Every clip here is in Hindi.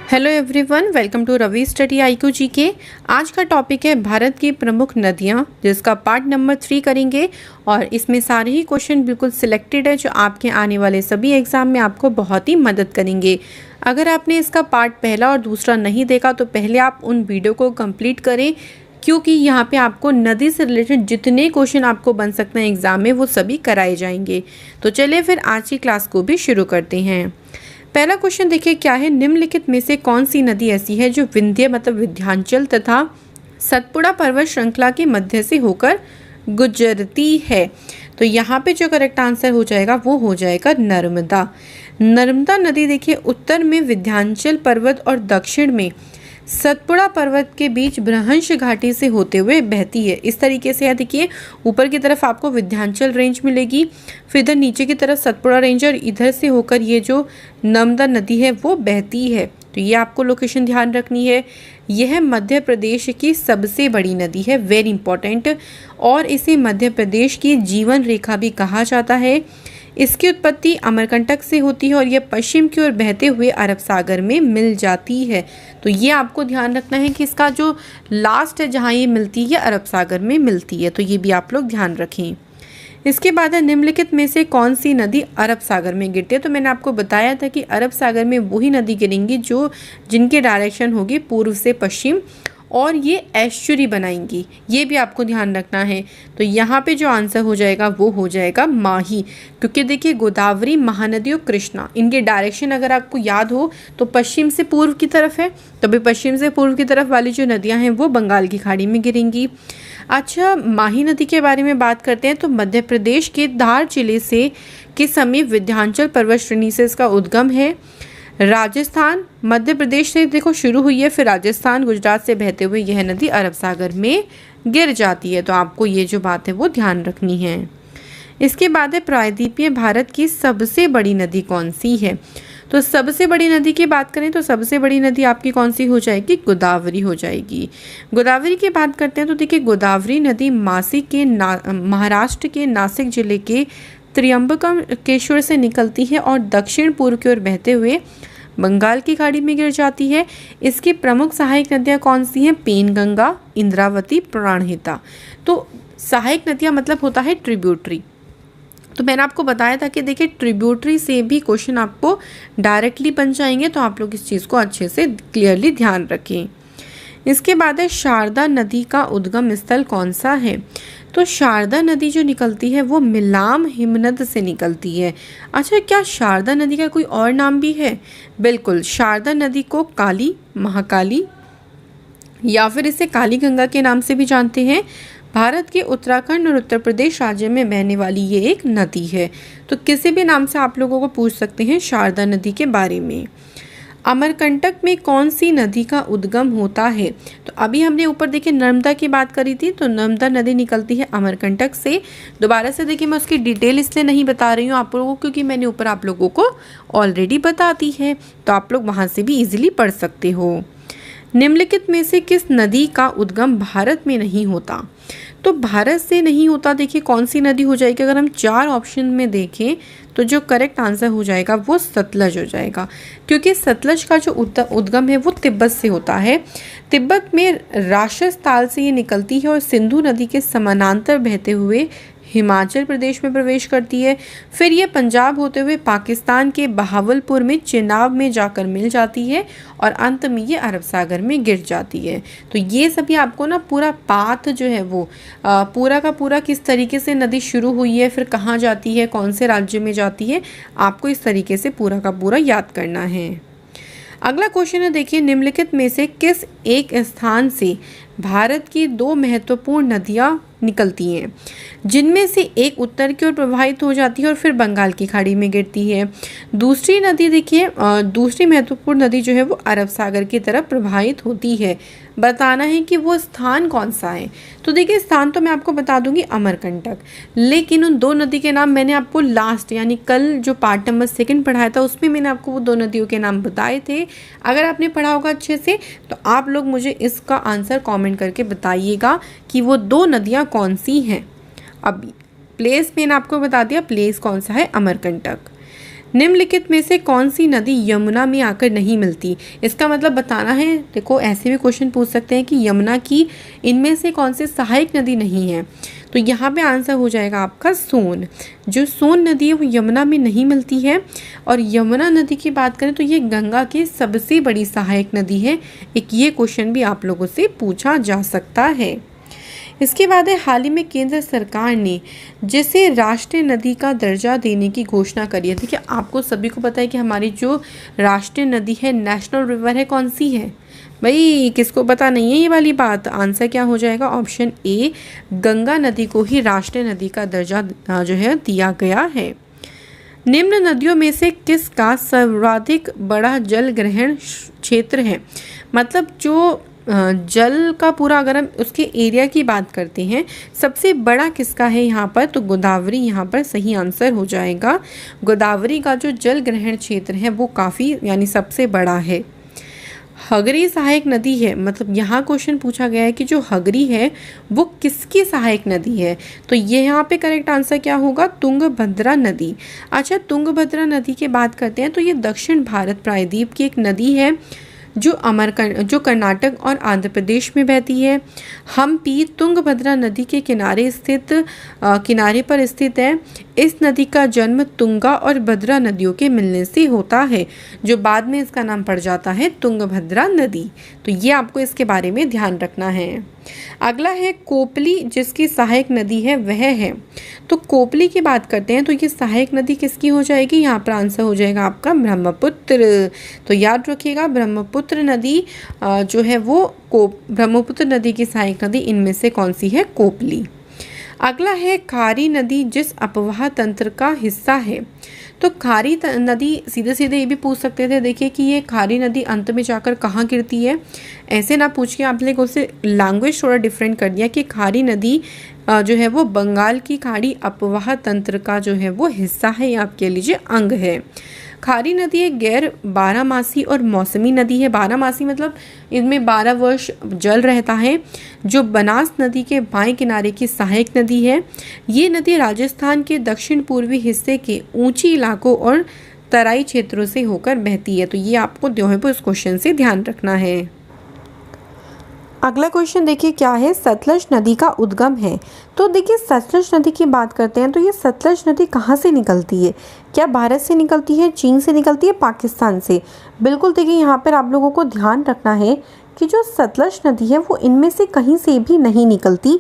Hello everyone, welcome to Ravi study IQ GK. आज का टॉपिक है भारत की प्रमुख नदियाँ, जिसका पार्ट नंबर 3 करेंगे। और इसमें सारे ही क्वेश्चन बिल्कुल सिलेक्टेड है जो आपके आने वाले सभी एग्जाम में आपको बहुत ही मदद करेंगे। अगर आपने इसका पार्ट पहला और दूसरा नहीं देखा तो पहले आप उन वीडियो को कंप्लीट करें, क्योंकि यहाँ पे आपको नदी से रिलेटेड जितने क्वेश्चन आपको बन सकते हैं एग्जाम में वो सभी कराए जाएंगे। तो चलिए फिर आज की क्लास को भी शुरू करते हैं। पहला क्वेश्चन देखिए क्या है, निम्नलिखित में से कौन सी नदी ऐसी है जो विंध्य मतलब विंध्याचल तथा सतपुड़ा पर्वत श्रृंखला के मध्य से होकर गुजरती है। तो यहाँ पे जो करेक्ट आंसर हो जाएगा वो हो जाएगा नर्मदा। नर्मदा नदी देखिए उत्तर में विंध्याचल पर्वत और दक्षिण में सतपुड़ा पर्वत के बीच बृहंश घाटी से होते हुए बहती है। इस तरीके से है, देखिए ऊपर की तरफ आपको विंध्याचल रेंज मिलेगी, फिर इधर नीचे की तरफ सतपुड़ा रेंज, और इधर से होकर ये जो नर्मदा नदी है वो बहती है। तो ये आपको लोकेशन ध्यान रखनी है। यह मध्य प्रदेश की सबसे बड़ी नदी है, वेरी इंपॉर्टेंट, और इसे मध्य प्रदेश की जीवन रेखा भी कहा जाता है। इसकी उत्पत्ति अमरकंटक से होती है और यह पश्चिम की ओर बहते हुए अरब सागर में मिल जाती है। तो ये आपको ध्यान रखना है कि इसका जो लास्ट है जहाँ ये मिलती है अरब सागर में मिलती है, तो ये भी आप लोग ध्यान रखें। इसके बाद है निम्नलिखित में से कौन सी नदी अरब सागर में गिरती है। तो मैंने आपको बताया था कि अरब सागर में वही नदी गिरेंगी जो जिनके डायरेक्शन होगी पूर्व से पश्चिम, और ये एस्चुरी बनाएंगी, ये भी आपको ध्यान रखना है। तो यहाँ पे जो आंसर हो जाएगा वो हो जाएगा माही, क्योंकि देखिए गोदावरी, महानदी और कृष्णा, इनके डायरेक्शन अगर आपको याद हो तो पश्चिम से पूर्व की तरफ है, तभी पश्चिम से पूर्व की तरफ वाली जो नदियाँ हैं वो बंगाल की खाड़ी में गिरेंगी। अच्छा, माही नदी के बारे में बात करते हैं तो मध्य प्रदेश के धार जिले से के समीप विंध्याचल पर्वत श्रेणी से इसका उद्गम है। राजस्थान, मध्य प्रदेश से देखो शुरू हुई है, फिर राजस्थान, गुजरात से बहते हुए यह नदी अरब सागर में गिर जाती है। तो आपको ये जो बात है वो ध्यान रखनी है। इसके बाद है प्रायद्वीपीय भारत की सबसे बड़ी नदी कौन सी है। तो सबसे बड़ी नदी की बात करें तो सबसे बड़ी नदी आपकी कौन सी हो जाएगी, गोदावरी हो जाएगी। गोदावरी की बात करते हैं तो देखिए गोदावरी नदी महाराष्ट्र के नासिक जिले के त्र्यंबकेश्वर से निकलती है और दक्षिण पूर्व की ओर बहते हुए बंगाल की खाड़ी में गिर जाती है। इसकी प्रमुख सहायक नदियाँ कौन सी हैं, पेनगंगा, इंद्रावती, प्राणहिता। तो सहायक नदियाँ मतलब होता है ट्रिब्यूटरी। तो मैंने आपको बताया था कि देखिए ट्रिब्यूटरी से भी क्वेश्चन आपको डायरेक्टली बन जाएंगे, तो आप लोग इस चीज़ को अच्छे से क्लियरली ध्यान रखें। इसके बाद है शारदा नदी का उद्गम स्थल कौन सा है। तो शारदा नदी जो निकलती है वो मिलाम हिमनद से निकलती है। अच्छा, क्या शारदा नदी का कोई और नाम भी है? बिल्कुल, शारदा नदी को काली, महाकाली या फिर इसे काली गंगा के नाम से भी जानते हैं। भारत के उत्तराखंड और उत्तर प्रदेश राज्य में बहने वाली ये एक नदी है। तो किसी भी नाम से आप लोगों को पूछ सकते हैं शारदा नदी के बारे में। अमरकंटक में कौन सी नदी का उद्गम होता है। तो अभी हमने ऊपर देखिए नर्मदा की बात करी थी, तो नर्मदा नदी निकलती है अमरकंटक से। दोबारा से देखिए मैं उसकी डिटेल इसलिए नहीं बता रही हूँ आप लोगों को, क्योंकि मैंने ऊपर आप लोगों को ऑलरेडी बता दी है, तो आप लोग वहाँ से भी इजीली पढ़ सकते हो। निम्नलिखित में से किस नदी का उद्गम भारत में नहीं होता। तो भारत से नहीं होता, देखिए कौन सी नदी हो जाएगी। अगर हम 4 ऑप्शन में देखें तो जो करेक्ट आंसर हो जाएगा वो सतलज हो जाएगा, क्योंकि सतलज का जो उद्गम है वो तिब्बत से होता है। तिब्बत में राक्षस ताल से ये निकलती है और सिंधु नदी के समानांतर बहते हुए हिमाचल प्रदेश में प्रवेश करती है। फिर ये पंजाब होते हुए पाकिस्तान के बहावलपुर में चेनाब में जाकर मिल जाती है और अंत में ये अरब सागर में गिर जाती है। तो ये सभी आपको ना पूरा पाथ जो है वो पूरा का पूरा किस तरीके से नदी शुरू हुई है, फिर कहाँ जाती है, कौन से राज्य में जाती है, आपको इस तरीके से पूरा का पूरा याद करना है। अगला क्वेश्चन है, देखिए निम्नलिखित में से किस एक स्थान से भारत की 2 महत्वपूर्ण नदियाँ निकलती हैं, जिनमें से एक उत्तर की ओर प्रवाहित हो जाती है और फिर बंगाल की खाड़ी में गिरती है। दूसरी नदी देखिए दूसरी महत्वपूर्ण नदी जो है वो अरब सागर की तरफ प्रवाहित होती है। बताना है कि वो स्थान कौन सा है। तो देखिए स्थान तो मैं आपको बता दूंगी अमरकंटक, लेकिन उन 2 नदी के नाम मैंने आपको लास्ट यानी कल जो पार्ट नंबर 2 पढ़ाया था उसमें मैंने आपको वो 2 नदियों के नाम बताए थे। अगर आपने पढ़ा होगा अच्छे से तो आप लोग मुझे इसका आंसर कॉमेंट करके बताइएगा कि वो 2 नदियाँ कौन सी हैं। अभी प्लेस मैंने आपको बता दिया, प्लेस कौन सा है, अमरकंटक। निम्नलिखित में से कौन सी नदी यमुना में आकर नहीं मिलती? इसका मतलब बताना है। देखो ऐसे भी क्वेश्चन पूछ सकते हैं कि यमुना की इनमें से कौन सी सहायक नदी नहीं है, तो यहाँ पे आंसर हो जाएगा आपका सोन। जो सोन नदी है वो यमुना में नहीं मिलती है। और यमुना नदी की बात करें तो ये गंगा की सबसे बड़ी सहायक नदी है। एक ये क्वेश्चन भी आप लोगों से पूछा जा सकता है। इसके बाद है, हाल ही में केंद्र सरकार ने जिसे राष्ट्रीय नदी का दर्जा देने की घोषणा करी है। देखिए आपको सभी को पता है कि हमारी जो राष्ट्रीय नदी है, नेशनल रिवर है, कौन सी है भाई? किसको पता नहीं है ये वाली बात? आंसर क्या हो जाएगा? ऑप्शन ए, गंगा नदी को ही राष्ट्रीय नदी का दर्जा जो है दिया गया है। निम्न नदियों में से किसका सर्वाधिक बड़ा जल ग्रहण क्षेत्र है? मतलब जो जल का पूरा, अगर हम उसके एरिया की बात करते हैं, सबसे बड़ा किसका है यहाँ पर? तो गोदावरी यहाँ पर सही आंसर हो जाएगा। गोदावरी का जो जल ग्रहण क्षेत्र है वो काफ़ी यानी सबसे बड़ा है। हगरी सहायक नदी है, मतलब यहाँ क्वेश्चन पूछा गया है कि जो हगरी है वो किसकी सहायक नदी है? तो ये यहाँ पे करेक्ट आंसर क्या होगा? तुंगभद्रा नदी। अच्छा, तुंगभद्रा नदी की बात करते हैं तो ये दक्षिण भारत प्रायद्वीप की एक नदी है जो कर्नाटक और आंध्र प्रदेश में बहती है। हम्पी तुंगभद्रा नदी के किनारे पर स्थित है। इस नदी का जन्म तुंगा और भद्रा नदियों के मिलने से होता है, जो बाद में इसका नाम पड़ जाता है तुंगभद्रा नदी। तो ये आपको इसके बारे में ध्यान रखना है। अगला है कोपली, जिसकी सहायक नदी है वह है। तो कोपली की बात करते हैं तो ये सहायक नदी किसकी हो जाएगी? यहाँ पर आंसर हो जाएगा आपका ब्रह्मपुत्र। तो याद रखिएगा, ब्रह्मपुत्र नदी जो है वो ब्रह्मपुत्र नदी की सहायक नदी इनमें से कौन सी है? कोपली। अगला है खारी नदी, जिस अपवाह तंत्र का हिस्सा है। तो खारी नदी सीधे सीधे ये भी पूछ सकते थे, देखिए कि ये खारी नदी अंत में जाकर कहाँ गिरती है। ऐसे ना पूछ के आप लोगों से लैंग्वेज थोड़ा डिफरेंट कर दिया कि खारी नदी जो है वो बंगाल की खाड़ी अपवाह तंत्र का जो है वो हिस्सा है, या आप कह लीजिए अंग है। खारी नदी एक गैर बारहमासी और मौसमी नदी है। बारहमासी मतलब इनमें 12 वर्ष जल रहता है, जो बनास नदी के बाएं किनारे की सहायक नदी है। ये नदी राजस्थान के दक्षिण पूर्वी हिस्से के ऊंची इलाकों और तराई क्षेत्रों से होकर बहती है। तो ये आपको जो है वो इस क्वेश्चन से ध्यान रखना है। अगला क्वेश्चन देखिए क्या है? सतलज नदी का उद्गम है। तो देखिए सतलज नदी की बात करते हैं तो ये सतलज नदी कहाँ से निकलती है? क्या भारत से निकलती है, चीन से निकलती है, पाकिस्तान से? बिल्कुल देखिए यहाँ पर आप लोगों को ध्यान रखना है कि जो सतलज नदी है वो इनमें से कहीं से भी नहीं निकलती।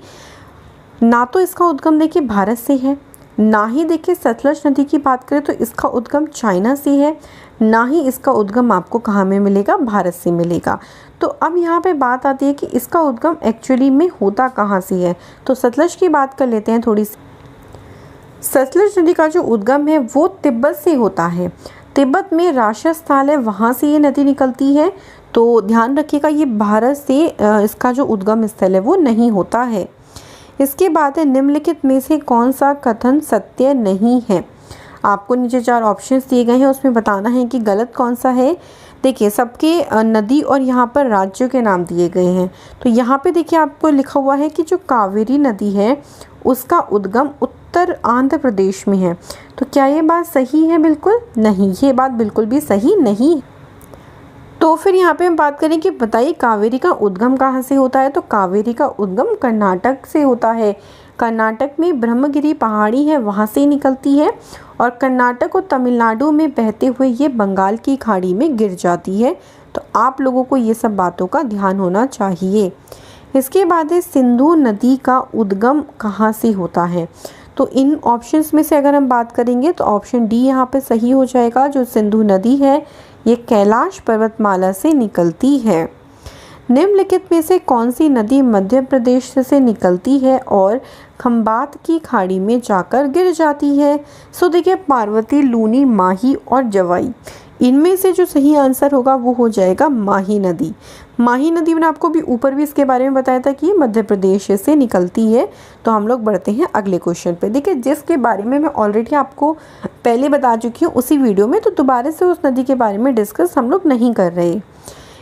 ना तो इसका उद्गम देखिए भारत से है, ना ही देखिए सतलज नदी की बात करें तो इसका उद्गम चाइना से है, ना ही इसका उद्गम आपको कहाँ में मिलेगा? भारत से मिलेगा। तो अब यहाँ पे बात आती है कि इसका उद्गम एक्चुअली में होता कहाँ से है। तो सतलज की बात कर लेते हैं थोड़ी सी। सतलज नदी का जो उद्गम है वो तिब्बत से होता है। तिब्बत में राक्षस स्थल है, वहाँ से ये नदी निकलती है। तो ध्यान रखिएगा, ये भारत से इसका जो उद्गम स्थल है वो नहीं होता है। इसके बाद है, निम्नलिखित में से कौन सा कथन सत्य नहीं है? आपको नीचे 4 ऑप्शंस दिए गए हैं, उसमें बताना है कि गलत कौन सा है। देखिए सबके नदी और यहाँ पर राज्यों के नाम दिए गए हैं। तो यहाँ पे देखिए आपको लिखा हुआ है कि जो कावेरी नदी है उसका उद्गम उत्तर आंध्र प्रदेश में है। तो क्या ये बात सही है? बिल्कुल नहीं, ये बात बिल्कुल भी सही नहीं। तो फिर यहाँ पे हम बात करें कि बताइए कावेरी का उद्गम कहाँ से होता है? तो कावेरी का उद्गम कर्नाटक से होता है। कर्नाटक में ब्रह्मगिरी पहाड़ी है, वहाँ से निकलती है और कर्नाटक और तमिलनाडु में बहते हुए ये बंगाल की खाड़ी में गिर जाती है। तो आप लोगों को ये सब बातों का ध्यान होना चाहिए। इसके बाद है, सिंधु नदी का उद्गम कहाँ से होता है? तो इन ऑप्शंस में से अगर हम बात करेंगे तो ऑप्शन डी यहाँ पे सही हो जाएगा। जो सिंधु नदी है ये कैलाश पर्वतमाला से निकलती है। निम्नलिखित में से कौन सी नदी मध्य प्रदेश से निकलती है और खंबात की खाड़ी में जाकर गिर जाती है? सो देखिए पार्वती, लूनी, माही और जवाई, इनमें से जो सही आंसर होगा वो हो जाएगा माही नदी। माही नदी मैंने आपको भी ऊपर भी इसके बारे में बताया था कि मध्य प्रदेश से निकलती है। तो हम लोग बढ़ते हैं अगले क्वेश्चन पे। देखिए जिसके बारे में मैं ऑलरेडी आपको पहले बता चुकी हूँ उसी वीडियो में, तो दोबारा से उस नदी के बारे में डिस्कस हम लोग नहीं कर रहे।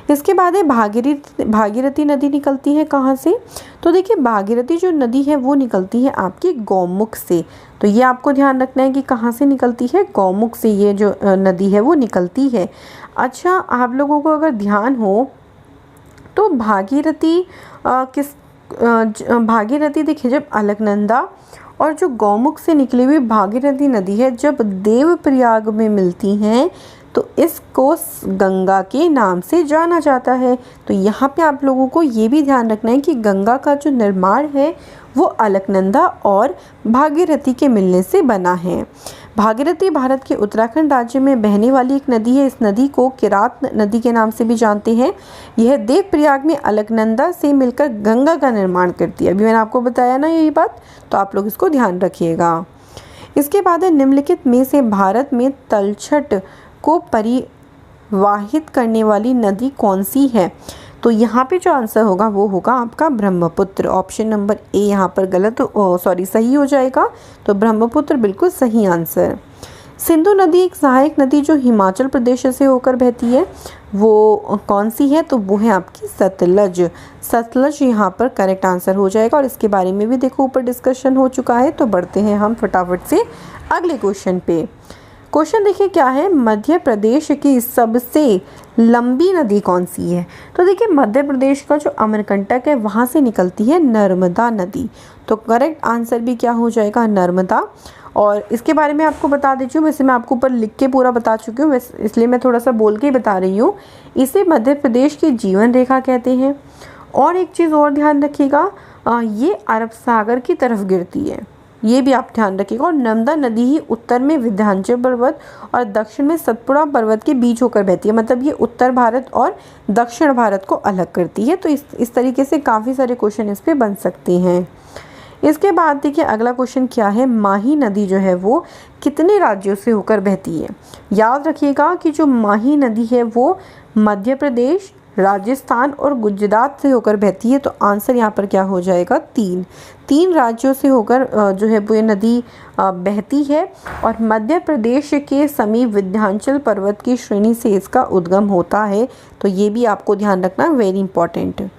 इसके बाद है भागीरथी नदी निकलती है कहाँ से? तो देखिए भागीरथी जो नदी है वो निकलती है आपकी गौमुख से। तो ये आपको ध्यान रखना है कि कहाँ से निकलती है, गौमुख से ये जो नदी है वो निकलती है। अच्छा, आप लोगों को अगर ध्यान हो तो भागीरथी भागीरथी देखिए, जब अलकनंदा और जो गौमुख से निकली हुई भागीरथी नदी है जब देवप्रयाग में मिलती हैं तो इसको गंगा के नाम से जाना जाता है। तो यहाँ पे आप लोगों को ये भी ध्यान रखना है कि गंगा का जो निर्माण है वो अलकनंदा और भागीरथी के मिलने से बना है। भागीरथी भारत के उत्तराखंड राज्य में बहने वाली एक नदी है। इस नदी को किरात नदी के नाम से भी जानते हैं। यह देवप्रयाग में अलकनंदा से मिलकर गंगा का निर्माण करती है। अभी मैंने आपको बताया ना यही बात, तो आप लोग इसको ध्यान रखिएगा। इसके बाद है निम्नलिखित में से भारत में तलछट को परिवाहित करने वाली नदी कौन सी है? तो यहाँ पे जो आंसर होगा वो होगा आपका ब्रह्मपुत्र। ऑप्शन नंबर ए यहाँ पर सही हो जाएगा। तो ब्रह्मपुत्र बिल्कुल सही आंसर। सिंधु नदी एक सहायक नदी जो हिमाचल प्रदेश से होकर बहती है, वो कौन सी है? तो वो है आपकी सतलज। सतलज यहाँ पर करेक्ट आंसर हो जाएगा। और इसके बारे में भी देखो ऊपर डिस्कशन हो चुका है। तो बढ़ते हैं हम फटाफट से अगले क्वेश्चन पे। क्वेश्चन देखिए क्या है, मध्य प्रदेश की सबसे लंबी नदी कौन सी है? तो देखिए मध्य प्रदेश का जो अमरकंटक है वहाँ से निकलती है नर्मदा नदी। तो करेक्ट आंसर भी क्या हो जाएगा? नर्मदा। और इसके बारे में आपको बता देती हूँ, वैसे मैं आपको ऊपर लिख के पूरा बता चुकी हूँ, इसलिए मैं थोड़ा सा बोल के ही बता रही हूँ। इसे मध्य प्रदेश की जीवन रेखा कहते हैं। और एक चीज़ और ध्यान रखिएगा, ये अरब सागर की तरफ गिरती है, ये भी आप ध्यान रखिएगा। और नर्मदा नदी ही उत्तर में विंध्याचल पर्वत और दक्षिण में सतपुड़ा पर्वत के बीच होकर बहती है। मतलब ये उत्तर भारत और दक्षिण भारत को अलग करती है। तो इस तरीके से काफ़ी सारे क्वेश्चन इस पे बन सकते हैं। इसके बाद देखिए अगला क्वेश्चन क्या है, माही नदी जो है वो कितने राज्यों से होकर बहती है? याद रखिएगा कि जो माही नदी है वो मध्य प्रदेश, राजस्थान और गुजरात से होकर बहती है। तो आंसर यहाँ पर क्या हो जाएगा? तीन राज्यों से होकर जो है वो ये नदी बहती है। और मध्य प्रदेश के समीप विंध्याचल पर्वत की श्रेणी से इसका उद्गम होता है। तो ये भी आपको ध्यान रखना, वेरी इंपॉर्टेंट।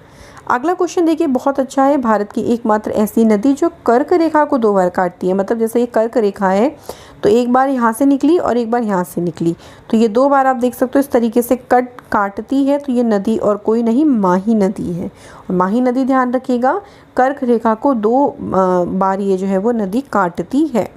अगला क्वेश्चन देखिए बहुत अच्छा है, भारत की एकमात्र ऐसी नदी जो कर्क रेखा को 2 बार काटती है। मतलब जैसे ये कर्क रेखा है तो एक बार यहाँ से निकली और एक बार यहाँ से निकली, तो ये 2 बार आप देख सकते हो इस तरीके से काटती है। तो ये नदी और कोई नहीं, माही नदी है। और माही नदी ध्यान रखिएगा कर्क रेखा को 2 बार ये जो है वो नदी काटती है।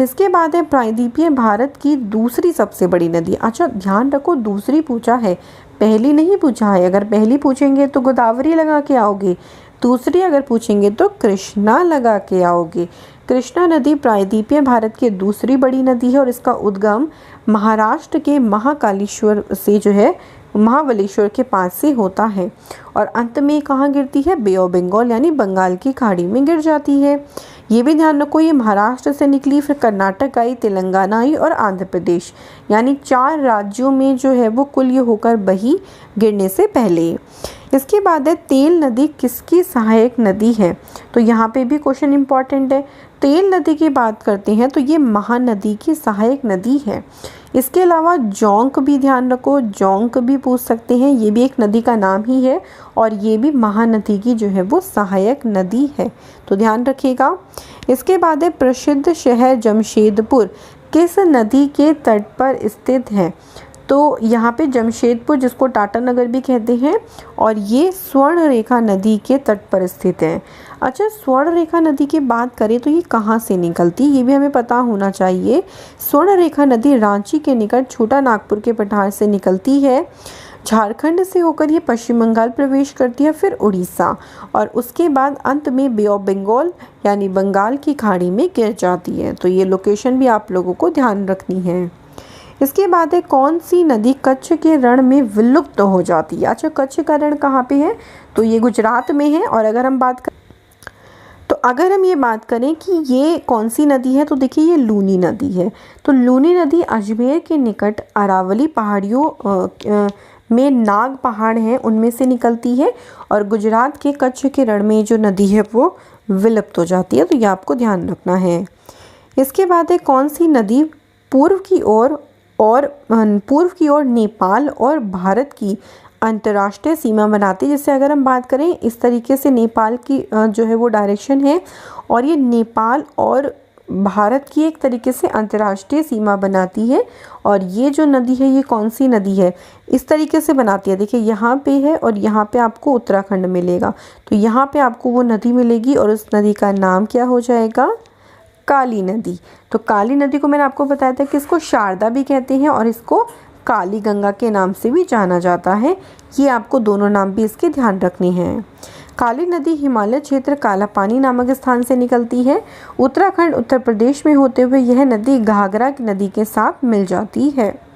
इसके बाद है प्रायद्वीपीय भारत की दूसरी सबसे बड़ी नदी। अच्छा ध्यान रखो, दूसरी पूछा है, पहली नहीं पूछा है। अगर पहली पूछेंगे तो गोदावरी लगा के आओगे, दूसरी अगर पूछेंगे तो कृष्णा लगा के आओगे। कृष्णा नदी प्रायद्वीपीय भारत की दूसरी बड़ी नदी है और इसका उद्गम महाराष्ट्र के महाकालेश्वर से जो है महाबलेश्वर के पास से होता है। और अंत में कहाँ गिरती है? बे ऑफ बंगाल यानी बंगाल की खाड़ी में गिर जाती है। ये भी ध्यान रखो, ये महाराष्ट्र से निकली, फिर कर्नाटक आई, तेलंगाना आई और आंध्र प्रदेश, यानी 4 राज्यों में जो है वो कुल ये होकर बही गिरने से पहले। इसके बाद है तेल नदी किसकी सहायक नदी है? तो यहाँ पे भी क्वेश्चन इंपॉर्टेंट है। तेल नदी की बात करते हैं तो ये महानदी की सहायक नदी है। इसके अलावा जोंक भी ध्यान रखो, जोंक भी पूछ सकते हैं, ये भी एक नदी का नाम ही है और ये भी महानदी की जो है वो सहायक नदी है। तो ध्यान रखिएगा। इसके बाद है प्रसिद्ध शहर जमशेदपुर किस नदी के तट पर स्थित है? तो यहाँ पे जमशेदपुर, जिसको टाटा नगर भी कहते हैं, और ये स्वर्ण रेखा नदी के तट पर स्थित है। अच्छा, स्वर्ण रेखा नदी की बात करें तो ये कहाँ से निकलती है, ये भी हमें पता होना चाहिए। स्वर्ण रेखा नदी रांची के निकट छोटा नागपुर के पठार से निकलती है, झारखंड से होकर ये पश्चिम बंगाल प्रवेश करती है, फिर उड़ीसा, और उसके बाद अंत में बे ऑफ बंगाल यानी बंगाल की खाड़ी में गिर जाती है। तो ये लोकेशन भी आप लोगों को ध्यान रखनी है। इसके बाद है कौन सी नदी कच्छ के रण में विलुप्त हो जाती है? अच्छा, कच्छ का रण कहाँ पे है? तो ये गुजरात में है। और अगर हम ये बात करें कि ये कौन सी नदी है, तो देखिए ये लूनी नदी है। तो लूनी नदी अजमेर के निकट अरावली पहाड़ियों में नाग पहाड़ हैं उनमें से निकलती है और गुजरात के कच्छ के रण में जो नदी है वो विलुप्त हो जाती है। तो ये आपको ध्यान रखना है। इसके बाद है कौन सी नदी पूर्व की ओर नेपाल और भारत की अंतर्राष्ट्रीय सीमा बनाती है। जैसे अगर हम बात करें इस तरीके से नेपाल की जो है वो डायरेक्शन है, और ये नेपाल और भारत की एक तरीके से अंतर्राष्ट्रीय सीमा बनाती है। और ये जो नदी है ये कौन सी नदी है, इस तरीके से बनाती है। देखिए यहाँ पे है और यहाँ पे आपको उत्तराखंड मिलेगा, तो यहाँ पे आपको वो नदी मिलेगी और उस नदी का नाम क्या हो जाएगा, काली नदी। तो काली नदी को मैंने आपको बताया था कि इसको शारदा भी कहते हैं और इसको काली गंगा के नाम से भी जाना जाता है। ये आपको दोनों नाम भी इसके ध्यान रखने हैं। काली नदी हिमालय क्षेत्र काला पानी नामक स्थान से निकलती है। उत्तराखंड उत्तर प्रदेश में होते हुए यह नदी घाघरा की नदी के साथ मिल जाती है।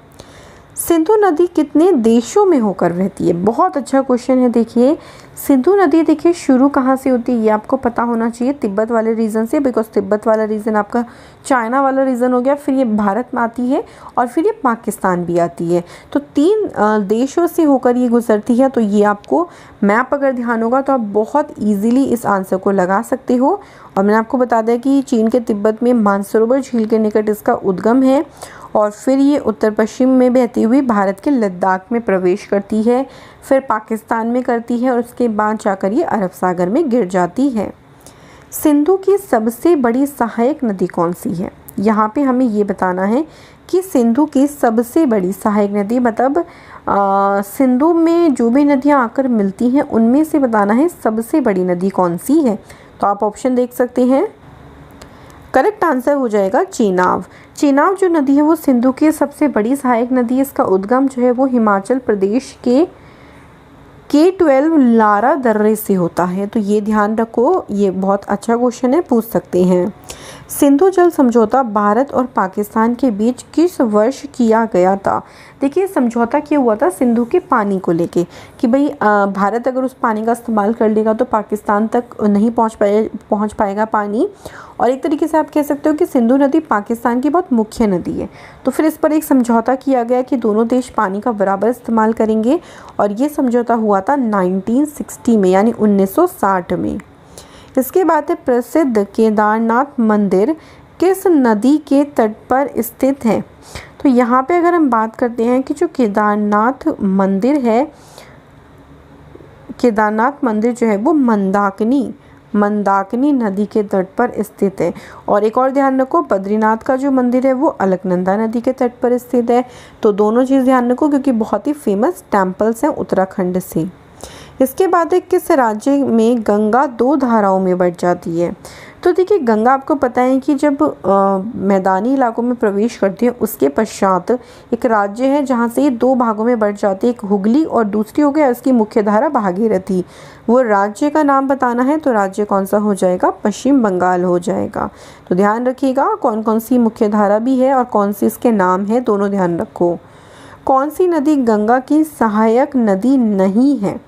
सिंधु नदी कितने देशों में होकर बहती है, बहुत अच्छा क्वेश्चन है। देखिए सिंधु नदी देखिए शुरू कहाँ से होती है, ये आपको पता होना चाहिए, तिब्बत वाले रीजन से, बिकॉज तिब्बत वाला रीजन आपका चाइना वाला रीजन हो गया, फिर ये भारत में आती है और फिर ये पाकिस्तान भी आती है। तो 3 देशों से होकर ये गुजरती है। तो ये आपको मैप अगर ध्यान होगा तो आप बहुत ईजिली इस आंसर को लगा सकते हो। और मैंने आपको बता दिया कि चीन के तिब्बत में मानसरोवर झील के निकट इसका उद्गम है और फिर ये उत्तर पश्चिम में बहती हुई भारत के लद्दाख में प्रवेश करती है, फिर पाकिस्तान में करती है और उसके बाद जाकर ये अरब सागर में गिर जाती है। सिंधु की सबसे बड़ी सहायक नदी कौन सी है, यहाँ पे हमें ये बताना है कि सिंधु की सबसे बड़ी सहायक नदी, मतलब सिंधु में जो भी नदियाँ आकर मिलती हैं उनमें से बताना है सबसे बड़ी नदी कौन सी है। तो आप ऑप्शन देख सकते हैं। करेक्ट आंसर हो जाएगा चेनाब। चेनाब जो नदी है वो सिंधु की सबसे बड़ी सहायक नदी है। इसका उद्गम जो है वो हिमाचल प्रदेश के K12 लारा दर्रे से होता है। तो ये ध्यान रखो, ये बहुत अच्छा क्वेश्चन है, पूछ सकते हैं। सिंधु जल समझौता भारत और पाकिस्तान के बीच किस वर्ष किया गया था। देखिए समझौता किया हुआ था सिंधु के पानी को लेके कि भाई भारत अगर उस पानी का इस्तेमाल कर लेगा तो पाकिस्तान तक नहीं पहुंच पाएगा पानी। और एक तरीके से आप कह सकते हो कि सिंधु नदी पाकिस्तान की बहुत मुख्य नदी है। तो फिर इस पर एक समझौता किया गया कि दोनों देश पानी का बराबर इस्तेमाल करेंगे और ये समझौता हुआ था 1960 में, यानी 1960 में। इसके बाद है प्रसिद्ध केदारनाथ मंदिर किस नदी के तट पर स्थित है। तो यहाँ पे अगर हम बात करते हैं कि जो केदारनाथ मंदिर है, केदारनाथ मंदिर जो है वो मंदाकिनी नदी के तट पर स्थित है। और एक और ध्यान रखो, बद्रीनाथ का जो मंदिर है वो अलकनंदा नदी के तट पर स्थित है। तो दोनों चीज़ ध्यान रखो क्योंकि बहुत ही फेमस टेम्पल्स हैं उत्तराखंड से। इसके बाद एक किस राज्य में गंगा 2 धाराओं में बट जाती है। तो देखिए गंगा आपको पता है कि जब मैदानी इलाकों में प्रवेश करती है उसके पश्चात एक राज्य है जहाँ से ये 2 भागों में बट जाती है, एक हुगली और दूसरी हो गया इसकी मुख्य धारा भागीरथी। वो राज्य का नाम बताना है तो राज्य कौन सा हो जाएगा, पश्चिम बंगाल हो जाएगा। तो ध्यान रखिएगा कौन कौन सी मुख्य धारा भी है और कौन सी इसके नाम है, दोनों ध्यान रखो। कौन सी नदी गंगा की सहायक नदी नहीं है।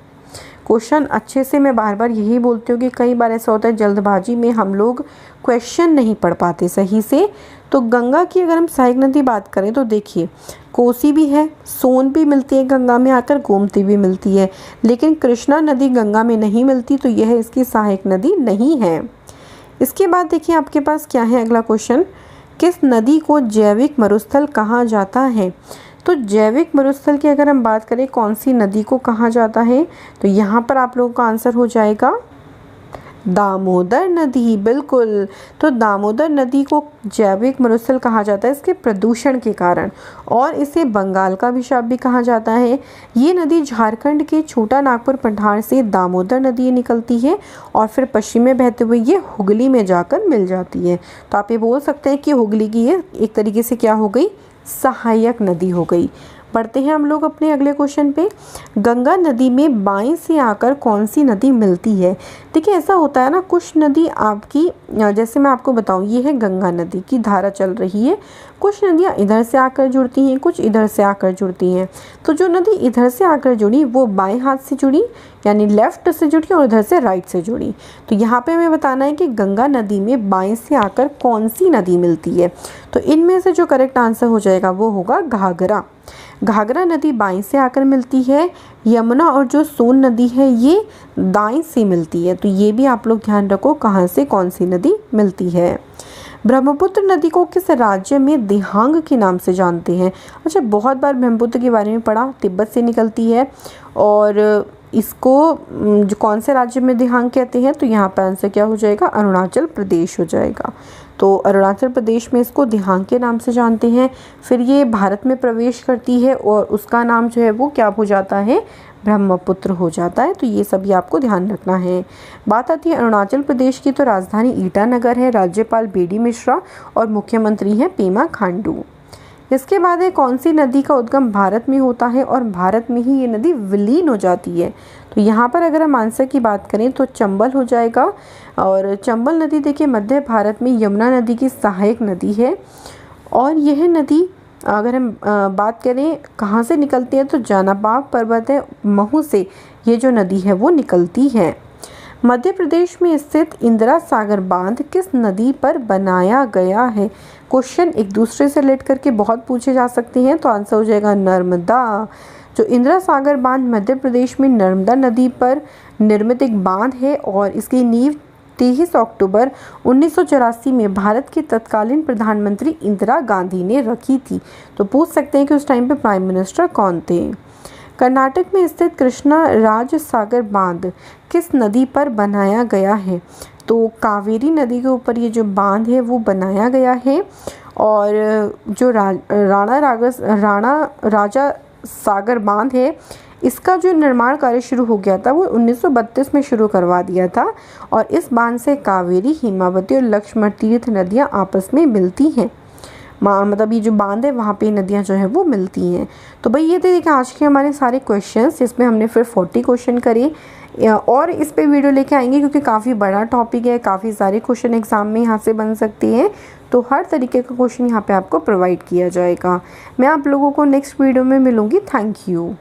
क्वेश्चन अच्छे से, मैं बार बार यही बोलती हूँ कि कई बार ऐसा होता है जल्दबाजी में हम लोग क्वेश्चन नहीं पढ़ पाते सही से। तो गंगा की अगर हम सहायक नदी बात करें तो देखिए कोसी भी है, सोन भी मिलती है गंगा में आकर, गोमती भी मिलती है, लेकिन कृष्णा नदी गंगा में नहीं मिलती, तो यह इसकी सहायक नदी नहीं है। इसके बाद देखिए आपके पास क्या है अगला क्वेश्चन, किस नदी को जैविक मरुस्थल कहा जाता है। तो जैविक मरुस्थल की अगर हम बात करें कौन सी नदी को कहा जाता है, तो यहाँ पर आप लोगों का आंसर हो जाएगा दामोदर नदी। बिल्कुल, तो दामोदर नदी को जैविक मरुस्थल कहा जाता है इसके प्रदूषण के कारण, और इसे बंगाल का अभिशाप भी कहा जाता है। ये नदी झारखंड के छोटा नागपुर पठार से दामोदर नदी निकलती है और फिर पश्चिम में बहते हुए ये हुगली में जाकर मिल जाती है। तो आप ये बोल सकते हैं कि हुगली की ये एक तरीके से क्या हो गई, सहायक नदी हो गई। बढ़ते हैं हम लोग अपने अगले क्वेश्चन पे। गंगा नदी में बाएं से आकर कौन सी नदी मिलती है। देखिए ऐसा होता है ना, कुछ नदी आपकी, जैसे मैं आपको बताऊं, ये है गंगा नदी की धारा चल रही है, कुछ नदियां इधर से आकर जुड़ती हैं, कुछ इधर से आकर जुड़ती हैं। तो जो नदी इधर से आकर जुड़ी वो बाएं हाथ से जुड़ी, यानी लेफ्ट से जुड़ी, और इधर से राइट से जुड़ी। तो यहाँ पे हमें बताना है कि गंगा नदी में बाएं से आकर कौन सी नदी मिलती है। तो इनमें से जो करेक्ट आंसर हो जाएगा वो होगा घाघरा। घाघरा नदी बाएं से आकर मिलती है। यमुना और जो सोन नदी है ये दाएं से मिलती है। तो ये भी आप लोग ध्यान रखो कहाँ से कौन सी नदी मिलती है। ब्रह्मपुत्र नदी को किस राज्य में दिहांग के नाम से जानते हैं? अच्छा, बहुत बार ब्रह्मपुत्र के बारे में पढ़ा, तिब्बत से निकलती है और इसको जो कौन से राज्य में दिहांग कहते हैं, तो यहाँ पर आंसर क्या हो जाएगा? अरुणाचल प्रदेश हो जाएगा। तो अरुणाचल प्रदेश में इसको दिहांग के नाम से जानते हैं। फिर ये भारत में प्रवेश करती है और उसका नाम जो है वो क्या हो जाता है? ब्रह्मपुत्र हो जाता है। तो ये सभी आपको ध्यान रखना है। बात आती है अरुणाचल प्रदेश की, तो राजधानी ईटानगर है, राज्यपाल बीडी मिश्रा और मुख्यमंत्री हैं पेमा खांडू। इसके बाद है कौन सी नदी का उद्गम भारत में होता है और भारत में ही ये नदी विलीन हो जाती है? तो यहाँ पर अगर हम आंसर की बात करें तो चंबल हो जाएगा। और चंबल नदी देखिए मध्य भारत में यमुना नदी की सहायक नदी है और यह नदी अगर हम बात करें कहाँ से निकलती है, तो जानाबाग पर्वत है, महू से ये जो नदी है वो निकलती है। मध्य प्रदेश में स्थित इंदिरा सागर बांध किस नदी पर बनाया गया है? क्वेश्चन एक दूसरे से रिलेट करके बहुत पूछे जा सकते हैं, तो आंसर हो जाएगा नर्मदा। जो इंदिरा सागर बांध मध्य प्रदेश में नर्मदा नदी पर निर्मित एक बांध है और इसकी नींव 23 अक्टूबर 1984 में भारत के तत्कालीन प्रधानमंत्री इंदिरा गांधी ने रखी थी। तो पूछ सकते हैं कि उस टाइम पे प्राइम मिनिस्टर कौन थे? कर्नाटक में स्थित कृष्णा राज सागर बांध किस नदी पर बनाया गया है? तो कावेरी नदी के ऊपर ये जो बांध है वो बनाया गया है। और जो राणा राजा सागर बांध है, इसका जो निर्माण कार्य शुरू हो गया था वो 1932 में शुरू करवा दिया था और इस बांध से कावेरी, हिमावती और लक्ष्मण तीर्थ नदियाँ आपस में मिलती हैं। मतलब ये जो बांध है वहाँ पे नदियाँ जो है वो मिलती हैं। तो भाई ये थे देखिए आज के हमारे सारे क्वेश्चंस, इसमें हमने फिर 40 क्वेश्चन करे और इस पे वीडियो लेके आएंगे क्योंकि काफ़ी बड़ा टॉपिक है, काफ़ी सारे क्वेश्चन एग्जाम में यहाँ से बन सकते हैं। तो हर तरीके का क्वेश्चन यहाँ पे आपको प्रोवाइड किया जाएगा। मैं आप लोगों को नेक्स्ट वीडियो में मिलूँगी। Thank you.